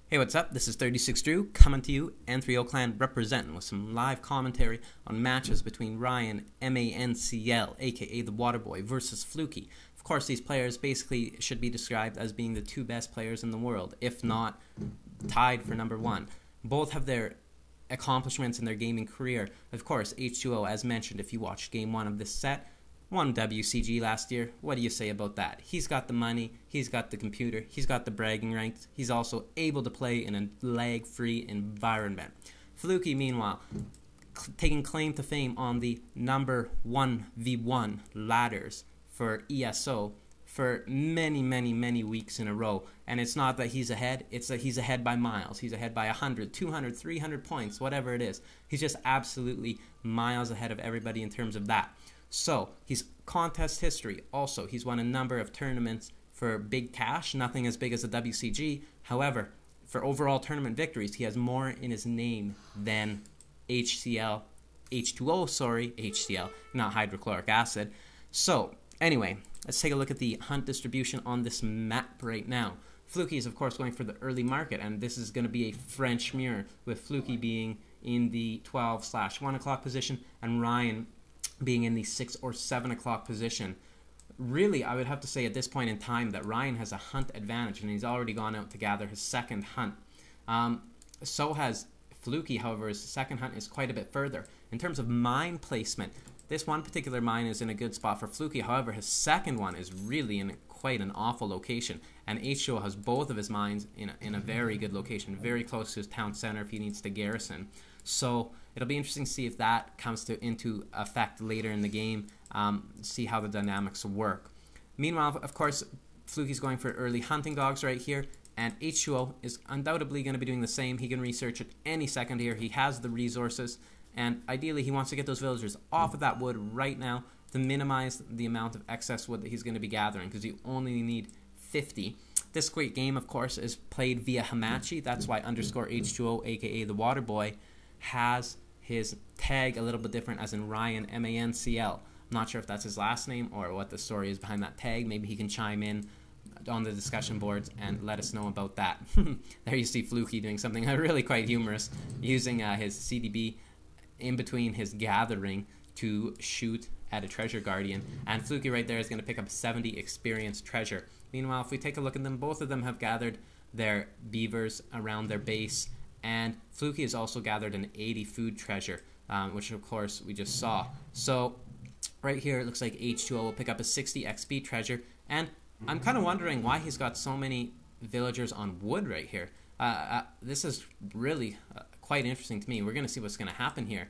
Hey, what's up? This is 36 Drew coming to you, N3O Clan representing with some live commentary on matches between Ryan, MANCL, aka the Waterboy, versus Flooky. Of course, these players basically should be described as being the two best players in the world, if not tied for number one. Both have their accomplishments in their gaming career. Of course, H2O, as mentioned, if you watched game one of this set, won WCG last year. What do you say about that? He's got the money, he's got the computer, he's got the bragging rights, he's also able to play in a lag-free environment. Flooky, meanwhile, taking claim to fame on the number 1v1 ladders for ESO for many weeks in a row. And it's not that he's ahead, it's that he's ahead by miles. He's ahead by 100, 200, 300 points, whatever it is. He's just absolutely miles ahead of everybody in terms of that. So, he's contest history. Also, he's won a number of tournaments for big cash, nothing as big as the WCG. However, for overall tournament victories, he has more in his name than HCl, HCl, not hydrochloric acid. So, anyway, let's take a look at the hunt distribution on this map right now. Flooky is, of course, going for the early market, and this is going to be a French mirror, with Flooky being in the 12/1 o'clock position, and Ryan being in the 6 or 7 o'clock position. Really, I would have to say at this point in time that Ryan has a hunt advantage, and he's already gone out to gather his second hunt. So has Flooky, however, his second hunt is quite a bit further. In terms of mine placement, this one particular mine is in a good spot for Flooky. However, his second one is really in quite an awful location, and H2O has both of his mines in a very good location, very close to his town center if he needs to garrison. So it'll be interesting to see if that comes into effect later in the game, see how the dynamics work. Meanwhile, of course, Flooky's going for early hunting dogs right here, and H2O is undoubtedly going to be doing the same. He can research at any second here. He has the resources, and ideally he wants to get those villagers off of that wood right now to minimize the amount of excess wood that he's going to be gathering, because you only need 50. This great game, of course, is played via Hamachi. That's why _H2O, aka the Waterboy, has his tag a little bit different, as in Ryan, MANCL. I'm not sure if that's his last name or what the story is behind that tag. Maybe he can chime in on the discussion boards and let us know about that. There you see Flooky doing something really quite humorous, using his CDB in between his gathering to shoot at a treasure guardian. And Flooky right there is going to pick up 70 experience treasure. Meanwhile, if we take a look at them, both of them have gathered their beavers around their base. And Flooky has also gathered an 80 food treasure, which of course we just saw. So right here it looks like H2O will pick up a 60 XP treasure. And I'm kind of wondering why he's got so many villagers on wood right here. This is really quite interesting to me. We're going to see what's going to happen here.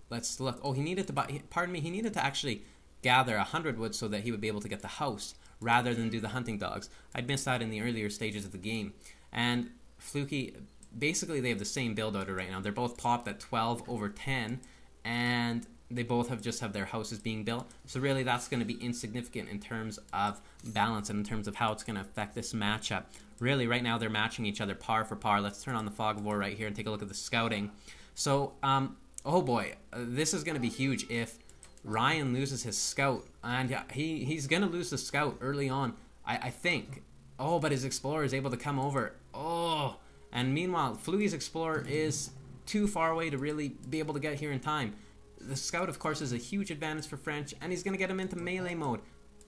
Let's look. Oh, he needed to buy, pardon me, he needed to actually gather 100 wood so that he would be able to get the house rather than do the hunting dogs. I'd missed out in the earlier stages of the game. And Flooky, basically they have the same build order right now. They're both popped at 12/10, and they both have their houses being built. So really that's going to be insignificant in terms of balance and in terms of how it's going to affect this matchup. Really, right now they're matching each other par for par. Let's turn on the Fog of War right here and take a look at the scouting. So, oh boy, this is going to be huge if Ryan loses his scout. And yeah, he's going to lose the scout early on, I think. Oh, but his explorer is able to come over. Oh, and meanwhile, Flooky's explorer is too far away to really be able to get here in time. The scout, of course, is a huge advantage for French, and he's going to get him into melee mode.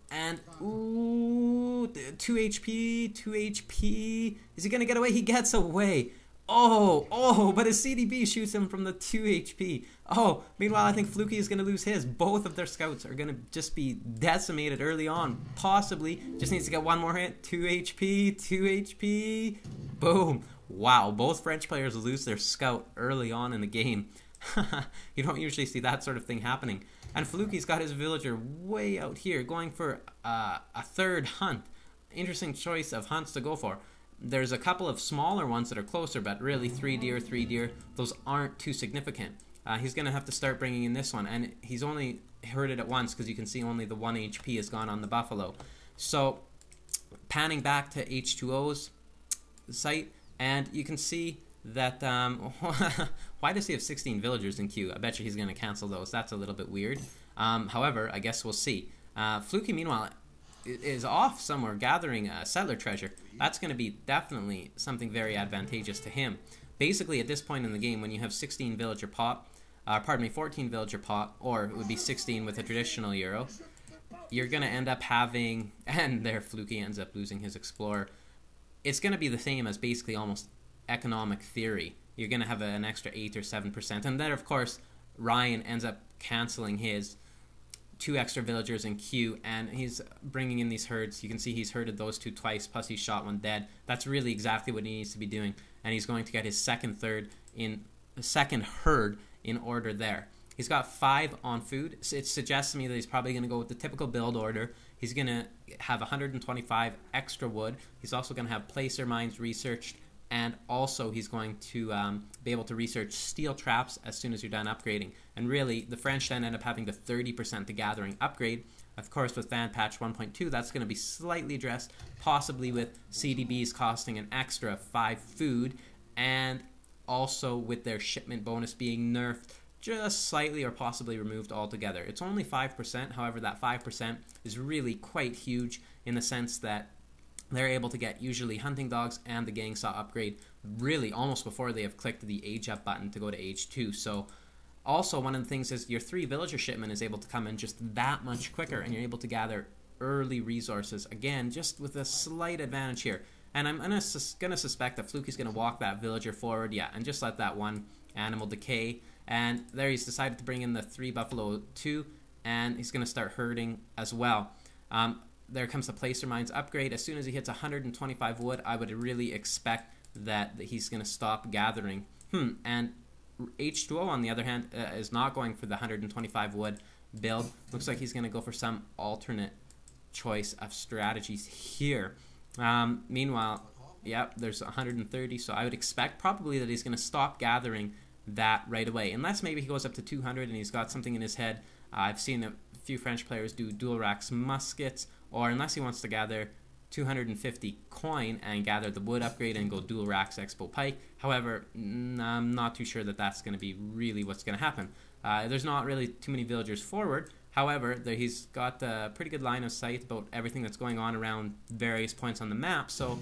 And, ooh, 2 HP, 2 HP. Is he going to get away? He gets away. Oh, but his CDB shoots him from the 2 HP. Oh, meanwhile, I think Flooky is going to lose his. Both of their scouts are going to just be decimated early on. Possibly. Just needs to get one more hit. 2 HP, 2 HP. Boom. Wow, both French players lose their scout early on in the game. You don't usually see that sort of thing happening. And Flooky's got his villager way out here, going for a third hunt. Interesting choice of hunts to go for. There's a couple of smaller ones that are closer, but really 3 deer, those aren't too significant. He's going to have to start bringing in this one, and he's only heard it at once because you can see only the 1 HP has gone on the buffalo. So, panning back to H2O's site, and you can see that, why does he have 16 villagers in queue? I bet you he's going to cancel those. That's a little bit weird. However, I guess we'll see. Flooky, meanwhile, is off somewhere gathering settler treasure, that's going to be definitely something very advantageous to him. Basically, at this point in the game, when you have 16 villager pot, 14 villager pot, or it would be 16 with a traditional Euro, you're going to end up having, and there Flooky ends up losing his Explorer. It's going to be the same as basically almost economic theory. You're going to have an extra 8 or 7%, and then of course Ryan ends up cancelling his 2 extra villagers in queue, and he's bringing in these herds. You can see he's herded those 2 twice, plus he shot 1 dead. That's really exactly what he needs to be doing, and he's going to get his second herd in order there. He's got 5 on food. It suggests to me that he's probably going to go with the typical build order. He's going to have 125 extra wood. He's also going to have placer mines researched, and also he's going to be able to research steel traps as soon as you're done upgrading. And really, the French then end up having the 30% to gathering upgrade. Of course, with Fan Patch 1.2, that's going to be slightly addressed, possibly with CDBs costing an extra 5 food, and also with their shipment bonus being nerfed just slightly or possibly removed altogether. It's only 5%, however that 5% is really quite huge in the sense that they're able to get usually hunting dogs and the gang saw upgrade really almost before they have clicked the age up button to go to age 2. So also one of the things is your 3 villager shipment is able to come in just that much quicker, and you're able to gather early resources, again just with a slight advantage here. And I'm gonna suspect that Flooky's gonna walk that villager forward, yeah, and just let that one animal decay. And there he's decided to bring in the 3 buffalo 2, and he's gonna start herding as well. There comes the placer mines upgrade. As soon as he hits 125 wood, I would really expect that he's gonna stop gathering. And H2O on the other hand is not going for the 125 wood build. Looks like he's gonna go for some alternate choice of strategies here. Meanwhile, yep, there's 130, so I would expect probably that he's going to stop gathering that right away, unless maybe he goes up to 200 and he's got something in his head. I've seen a few French players do dual racks muskets, or unless he wants to gather 250 coin and gather the wood upgrade and go dual racks expo pike. However, I'm not too sure that that's going to be really what's going to happen. There's not really too many villagers forward. However, he's got a pretty good line of sight about everything that's going on around various points on the map, so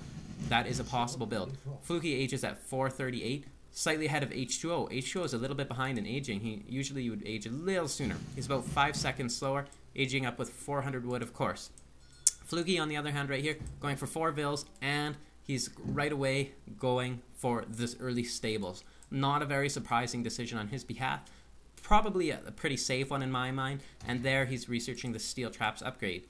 that is a possible build. Flooky ages at 438, slightly ahead of H2O. H2O is a little bit behind in aging. Usually would age a little sooner. He's about 5 seconds slower, aging up with 400 wood, of course. Flooky, on the other hand, right here, going for 4 vills, and he's right away going for this early stables. Not a very surprising decision on his behalf. Probably a pretty safe one in my mind, and there he's researching the steel traps upgrade.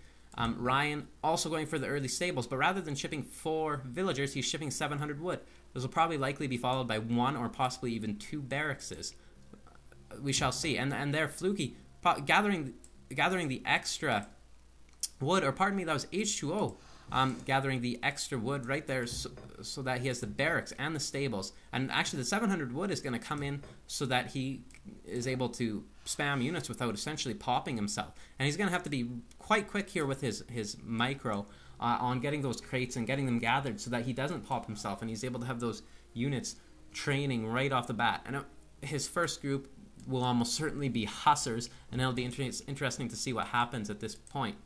Ryan also going for the early stables, but rather than shipping 4 villagers, he's shipping 700 wood. Those will probably likely be followed by 1 or possibly even 2 barracks. We shall see. And there Flooky gathering the extra wood, or pardon me, that was H2O. Gathering the extra wood right there so that he has the barracks and the stables. And actually the 700 wood is going to come in so that he is able to spam units without essentially popping himself. And he's going to have to be quite quick here with his micro on getting those crates and getting them gathered so that he doesn't pop himself, and he's able to have those units training right off the bat. And his first group will almost certainly be hussars, and it'll be interesting to see what happens at this point.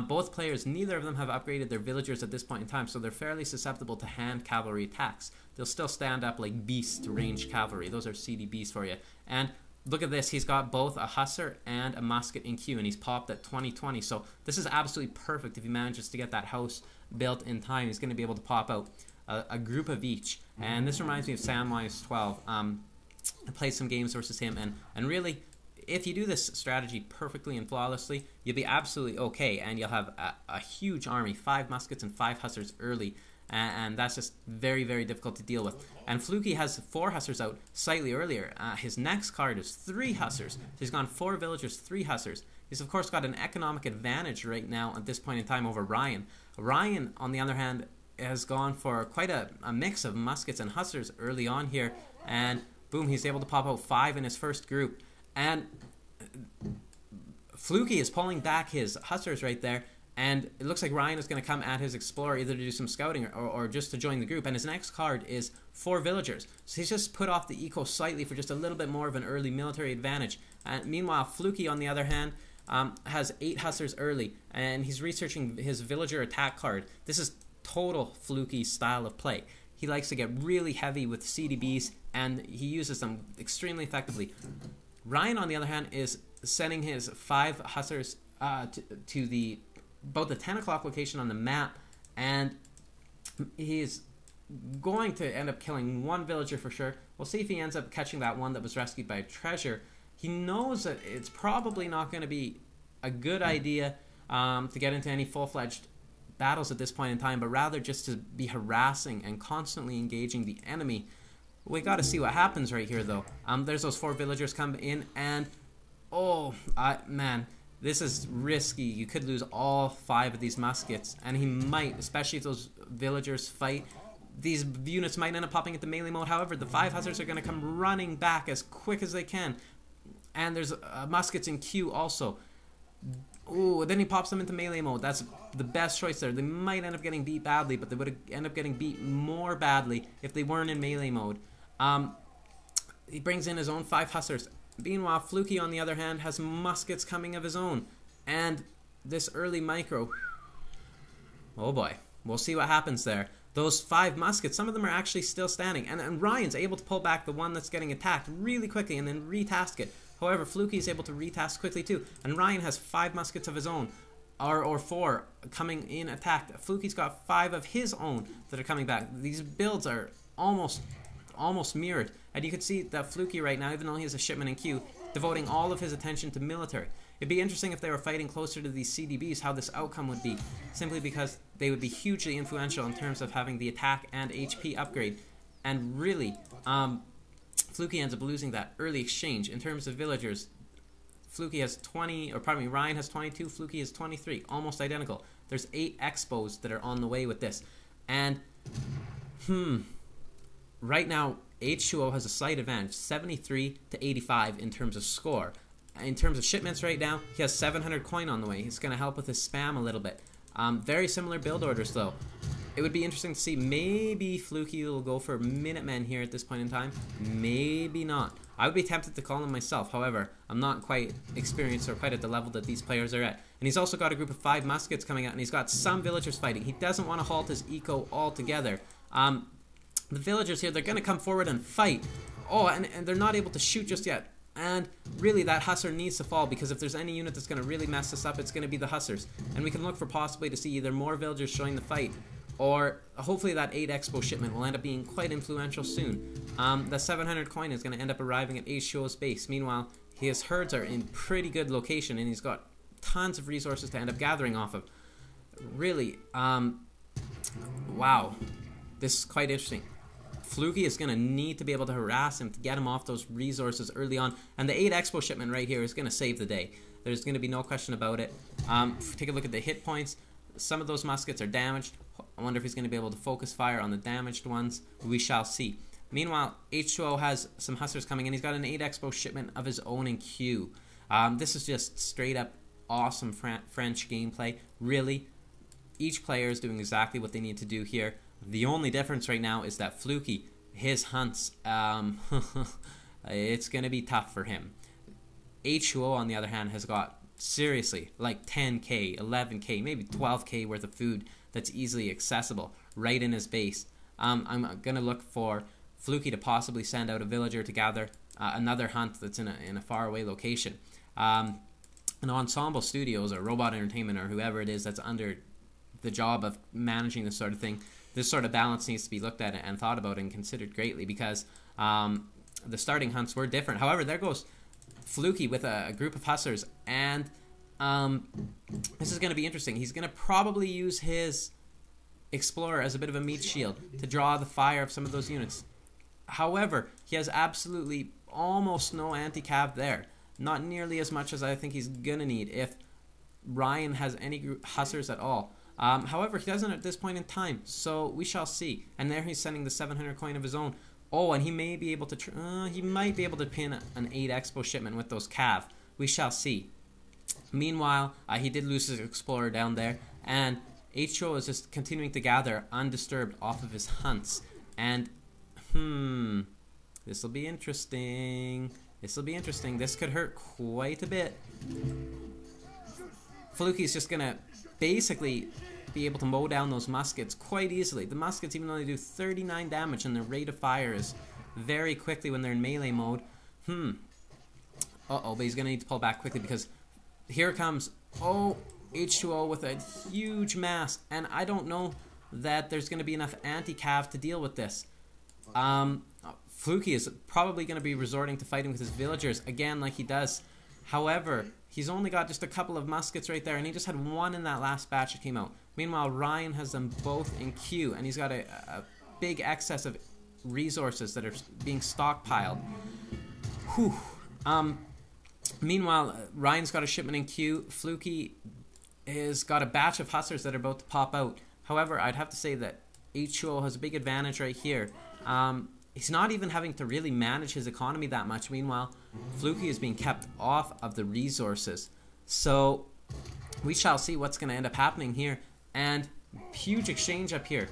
Both players, neither of them have upgraded their villagers at this point in time, so they're fairly susceptible to hand cavalry attacks. They'll still stand up like beasts to ranged cavalry. Those are CDBs for you. And look at this, he's got both a hussar and a musket in queue, and he's popped at 2020. So this is absolutely perfect if he manages to get that house built in time. He's going to be able to pop out a group of each. And this reminds me of Samwise 12. I played some games versus him, and really, if you do this strategy perfectly and flawlessly, you'll be absolutely okay, and you'll have a huge army, 5 muskets and 5 hussars early, and that's just very, very difficult to deal with. And Flooky has 4 hussars out slightly earlier. His next card is 3 hussars. So he's gone 4 villagers, 3 hussars. He's of course got an economic advantage right now at this point in time over Ryan. Ryan, on the other hand, has gone for quite a mix of muskets and hussars early on here, and boom, he's able to pop out 5 in his first group. And Flooky is pulling back his hussars right there, and it looks like Ryan is going to come at his explorer either to do some scouting or just to join the group. And his next card is 4 villagers, so he's just put off the eco slightly for just a little bit more of an early military advantage. And meanwhile, Flooky, on the other hand, has 8 Hussars early, and he's researching his villager attack card. This is total Flooky style of play. He likes to get really heavy with CDBs, and he uses them extremely effectively. Ryan, on the other hand, is sending his 5 Hussars to about the 10 o'clock location on the map, and he's going to end up killing 1 villager for sure. We'll see if he ends up catching that one that was rescued by a treasure. He knows that it's probably not going to be a good idea to get into any full-fledged battles at this point in time, but rather just to be harassing and constantly engaging the enemy. We got to see what happens right here, though. There's those 4 villagers come in, and man, this is risky. You could lose all 5 of these muskets, and he might, especially if those villagers fight. These units might end up popping into melee mode. However, the 5 hussars are going to come running back as quick as they can, and there's muskets in queue also. Ooh, then he pops them into melee mode. That's the best choice there. They might end up getting beat badly, but they would end up getting beat more badly if they weren't in melee mode. He brings in his own 5 hussars. Meanwhile, Flooky, on the other hand, has muskets coming of his own. And this early micro, oh boy, we'll see what happens there. Those 5 muskets, some of them are actually still standing. And Ryan's able to pull back the one that's getting attacked really quickly and then retask it. However, Flooky is able to retask quickly too. And Ryan has 5 muskets of his own, or 4 coming in attacked. Flooky's got 5 of his own that are coming back. These builds are almost mirrored. And you can see that Flooky right now, even though he has a shipment in queue, devoting all of his attention to military. It'd be interesting if they were fighting closer to these CDBs, how this outcome would be, simply because they would be hugely influential in terms of having the attack and HP upgrade. And really, Flooky ends up losing that early exchange. In terms of villagers, Ryan has 22, Flooky has 23, almost identical. There's 8 expos that are on the way with this. And, right now, H2O has a slight advantage, 73 to 85 in terms of score. In terms of shipments right now, he has 700 coin on the way. He's going to help with his spam a little bit. Very similar build orders, though. It would be interesting to see. Maybe Flooky will go for Minutemen here at this point in time. Maybe not. I would be tempted to call him myself. However, I'm not quite experienced or quite at the level that these players are at. And he's also got a group of 5 muskets coming out, and he's got some villagers fighting. He doesn't want to halt his eco altogether. The villagers here, they're going to come forward and fight. Oh, and they're not able to shoot just yet. And really, that hussar needs to fall, because if there's any unit that's going to really mess this up, it's going to be the hussars. And we can look for possibly to see either more villagers showing the fight, or hopefully that 8 expo shipment will end up being quite influential soon. The 700 coin is going to end up arriving at H2O's base. Meanwhile, his herds are in pretty good location, and he's got tons of resources to end up gathering off of. Really, wow. This is quite interesting. Flooky is going to need to be able to harass him to get him off those resources early on. And the 8 expo shipment right here is going to save the day. There's going to be no question about it. Take a look at the hit points. Some of those muskets are damaged. I wonder if he's going to be able to focus fire on the damaged ones. We shall see. Meanwhile, H2O has some hussars coming in. He's got an 8 expo shipment of his own in queue. This is just straight up awesome French gameplay. Really, each player is doing exactly what they need to do here. The only difference right now is that Flooky, his hunts, it's going to be tough for him. H2O, on the other hand, has got, seriously, like 10k, 11k, maybe 12k worth of food that's easily accessible right in his base. I'm going to look for Flooky to possibly send out a villager to gather another hunt that's in a faraway location. And Ensemble Studios or Robot Entertainment or whoever it is that's under the job of managing this sort of thing, this sort of balance needs to be looked at and thought about and considered greatly, because the starting hunts were different. However, there goes Flooky with a group of hussars, and this is going to be interesting. He's going to probably use his Explorer as a bit of a meat shield to draw the fire of some of those units. However, he has absolutely almost no anti-cav there. Not nearly as much as I think he's going to need if Ryan has any hussars at all. However, he doesn't at this point in time, so we shall see. And there he's sending the 700 coin of his own. Oh, and he may be able to, he might be able to pin an 8 expo shipment with those cav. We shall see. Meanwhile, he did lose his Explorer down there, and H2O is just continuing to gather undisturbed off of his hunts. And, this will be interesting. This will be interesting. This could hurt quite a bit. Flooky's just going to basically be able to mow down those muskets quite easily. The muskets, even though they do 39 damage and their rate of fire is very quickly when they're in melee mode. Uh-oh, but he's going to need to pull back quickly because here comes, H2O with a huge mass. And I don't know that there's going to be enough anti-cav to deal with this. Flooky is probably going to be resorting to fighting with his villagers again like he does. However, he's only got just a couple of muskets right there, and he just had one in that last batch that came out. Meanwhile, Ryan has them both in queue, and he's got a big excess of resources that are being stockpiled. Whew. Meanwhile, Ryan's got a shipment in queue. Flooky has got a batch of hustlers that are about to pop out. However, I'd have to say that H2O has a big advantage right here. He's not even having to really manage his economy that much. Meanwhile, Flooky is being kept off of the resources. So we shall see what's going to end up happening here. And huge exchange up here.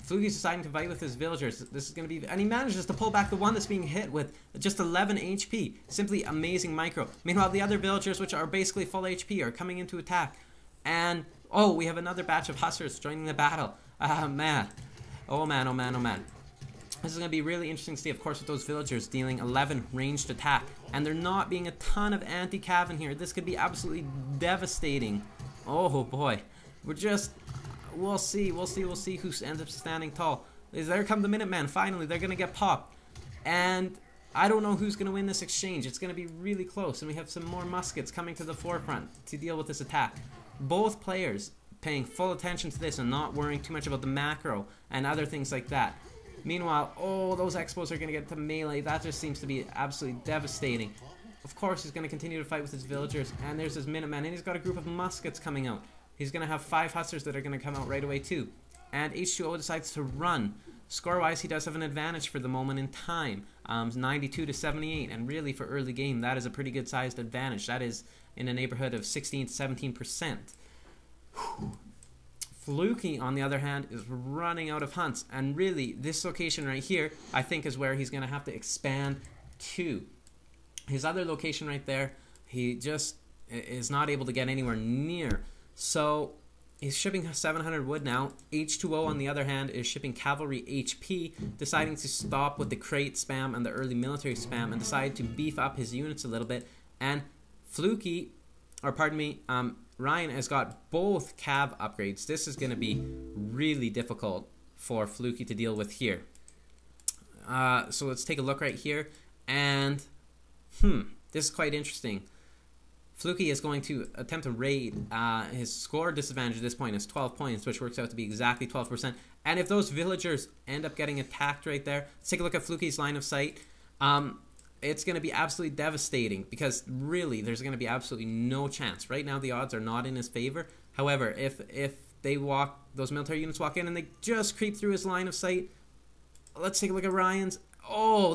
Flooky's deciding to fight with his villagers. This is going to be... And he manages to pull back the one that's being hit with just 11 HP. Simply amazing micro. Meanwhile, the other villagers, which are basically full HP, are coming into attack. And, we have another batch of hussars joining the battle. Man. Oh, man, oh, man, oh, man. This is going to be really interesting to see, of course, with those villagers dealing 11 ranged attack. And there not being a ton of anti-cav in here. This could be absolutely devastating. Oh, boy. We'll see who ends up standing tall. There come the Minutemen. Finally, they're going to get popped. And I don't know who's going to win this exchange. It's going to be really close. And we have some more muskets coming to the forefront to deal with this attack. Both players paying full attention to this and not worrying too much about the macro and other things like that. Meanwhile, those Expos are going to get to melee. That just seems to be absolutely devastating. Of course, he's going to continue to fight with his villagers. And there's his Minutemen. And he's got a group of muskets coming out. He's going to have 5 hussars that are going to come out right away too. And H2O decides to run. Score-wise, he does have an advantage for the moment in time. 92 to 78. And really, for early game, that is a pretty good-sized advantage. That is in a neighborhood of 16 to 17%. Flooky, on the other hand, is running out of hunts. And really, this location right here, I think, is where he's going to have to expand to. His other location right there, he just is not able to get anywhere near. So, he's shipping 700 wood now. H2O, on the other hand, is shipping cavalry HP, deciding to stop with the crate spam and the early military spam and decide to beef up his units a little bit. And Flooky, or pardon me, Ryan has got both cav upgrades. This is going to be really difficult for Flooky to deal with here. So let's take a look right here. And, this is quite interesting. Flooky is going to attempt to raid. His score disadvantage at this point is 12 points, which works out to be exactly 12%. And if those villagers end up getting attacked right there, let's take a look at Flooky's line of sight. It's going to be absolutely devastating because really there's going to be absolutely no chance. Right now the odds are not in his favor. However, if those military units walk in and they just creep through his line of sight, let's take a look at Ryan's.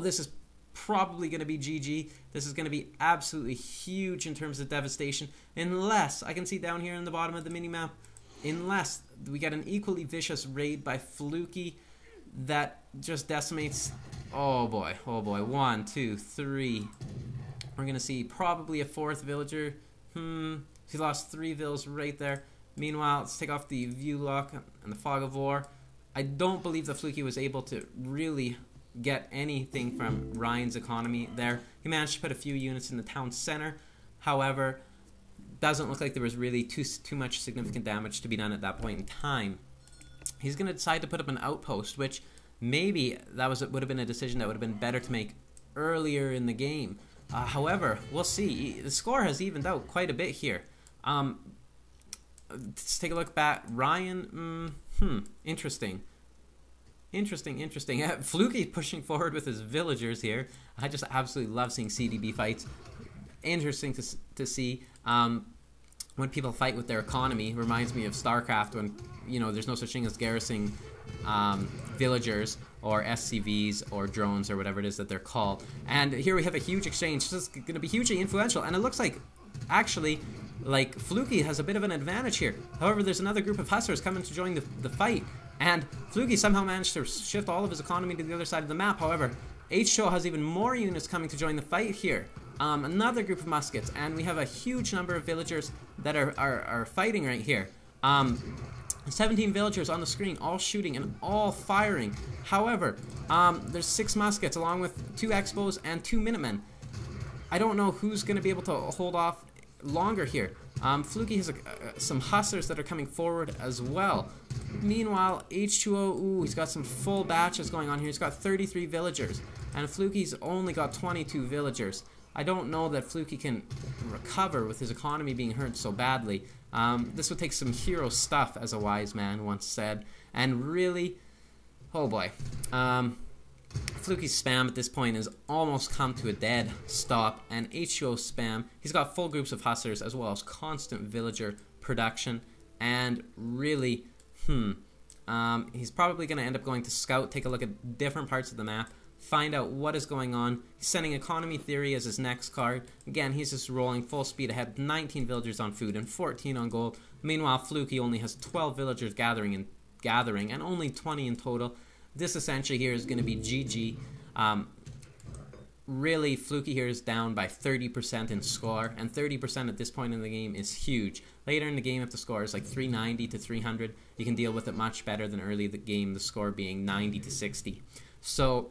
This is probably going to be GG. This is going to be absolutely huge in terms of devastation. Unless, I can see down here in the bottom of the mini-map, unless we get an equally vicious raid by Flooky that just decimates... Oh boy. 1, 2, 3. We're going to see probably a 4th villager. He lost 3 vills right there. Meanwhile, let's take off the view lock and the fog of war. I don't believe that Flooky was able to really get anything from Ryan's economy there. He managed to put a few units in the town center. However, doesn't look like there was really too much significant damage to be done at that point in time. He's going to decide to put up an outpost, which maybe that would have been a decision that would have been better to make earlier in the game. However, we'll see. The score has evened out quite a bit here. Let's take a look back. Ryan, interesting. Flooky pushing forward with his villagers here. I just absolutely love seeing CDB fights. Interesting to see when people fight with their economy. Reminds me of StarCraft when, there's no such thing as garrisoning villagers or SCVs or drones or whatever it is that they're called. And here we have a huge exchange. This is going to be hugely influential. And it looks like, actually, Flooky has a bit of an advantage here. However, there's another group of hustlers coming to join the fight. And Flooky somehow managed to shift all of his economy to the other side of the map. However, H2O has even more units coming to join the fight here. Another group of muskets, and we have a huge number of villagers that are fighting right here. 17 villagers on the screen, all shooting and all firing. However, there's 6 muskets along with 2 expos and 2 minutemen. I don't know who's going to be able to hold off longer here. Flooky has some hustlers that are coming forward as well. Meanwhile, H2O, ooh, he's got some full batches going on here. He's got 33 villagers, and Flooky's only got 22 villagers. I don't know that Flooky can recover with his economy being hurt so badly. This would take some hero stuff, as a wise man once said. And really, oh boy. Flooky's spam at this point has almost come to a dead stop. And H2O spam, he's got full groups of hustlers as well as constant villager production. And really, he's probably going to end up going to scout, take a look at different parts of the map, find out what is going on. He's sending Economy Theory as his next card. Again, he's just rolling full speed ahead. 19 villagers on food and 14 on gold. Meanwhile, Flooky only has 12 villagers gathering and only 20 in total. This essentially here is going to be GG. Really, Flooky here is down by 30% in score, and 30% at this point in the game is huge. Later in the game, if the score is like 390 to 300, you can deal with it much better than early in the game, the score being 90 to 60. So,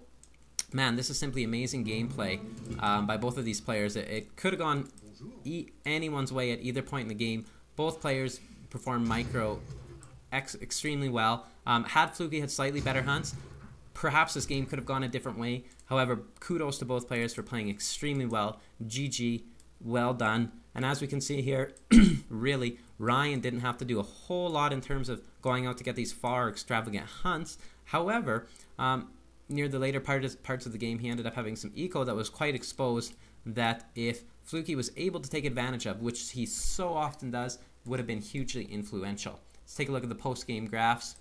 man, this is simply amazing gameplay by both of these players. It could have gone anyone's way at either point in the game. Both players performed extremely well. Had Flooky had slightly better hunts, perhaps this game could have gone a different way. However, kudos to both players for playing extremely well. GG, well done. And as we can see here, really, Ryan didn't have to do a whole lot in terms of going out to get these far extravagant hunts. However, near the later parts of the game, he ended up having some eco that was quite exposed that if Flooky was able to take advantage of, which he so often does, would have been hugely influential. Let's take a look at the post-game graphs.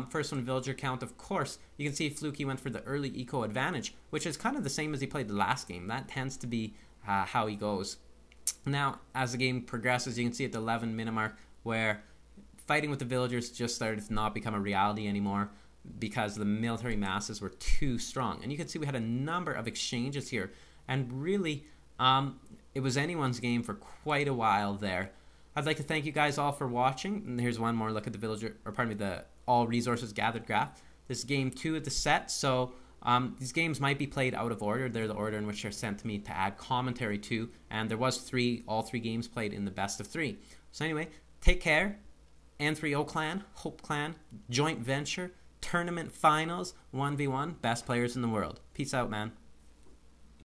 First one, villager count. Of course, you can see Flooky went for the early eco advantage, which is kind of the same as he played the last game. That tends to be how he goes. Now, as the game progresses, you can see at the 11 minute mark where fighting with the villagers just started to not become a reality anymore because the military masses were too strong. And you can see we had a number of exchanges here, and really, it was anyone's game for quite a while there. I'd like to thank you guys all for watching. And here's one more look at the all resources gathered graph. This is game 2 of the set, so these games might be played out of order. They're the order in which they're sent to me to add commentary to, and there was all three games played in the best of 3. So anyway, take care. N3O Clan, Hope Clan, joint venture, tournament finals, 1v1, best players in the world. Peace out, man.